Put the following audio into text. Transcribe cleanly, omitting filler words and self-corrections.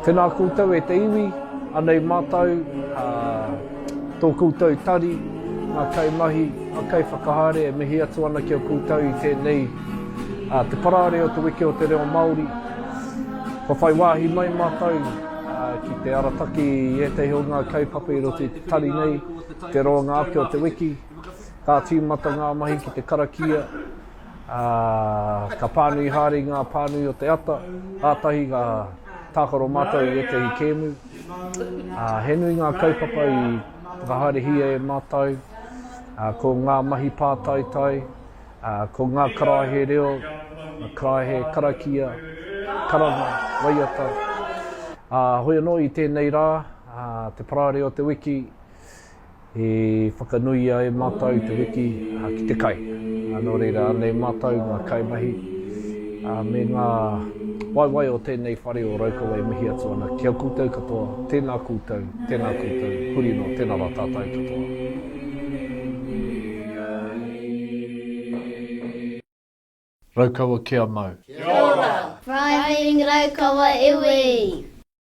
Tēnā koutou e te iwi, anei mātou, tō koutou tari, ngā kaimahi, ngā kai whakahaere e mihi atu ana ki o koutou i tēnei te parare o te wiki o te reo Māori. Ko whai wāhi mai mātou ki te arataki i etahi o ngā kaupapa i roto te tari nei, te roa ngā ake o te wiki, ka tīmata ngā mahi ki te karakia, ka pānui haere ngā pānui o te ata, ātahi ngā tākaro mātou i etahi kēmu. He nui ngā kaupapa i whakahaere hia e mātou, ko ngā mahi pātaitai, ko ngā karahe reo, karahe karakia, karanga, waiata. Hoi anō i tēnei rā, te parare o te wiki, e whakanui a e mātou te wiki ki te kai. Nō reira, anei mātou ngā kaimahi, me ngā waiwai o tēnei whare o Raaukawa e mihi atu ana. Kia koutou katoa, tēnā koutou, huri no, tēnā rā tātai katoa. Raaukawa kia mau. Kia ora. Thriving Raaukawa iwi.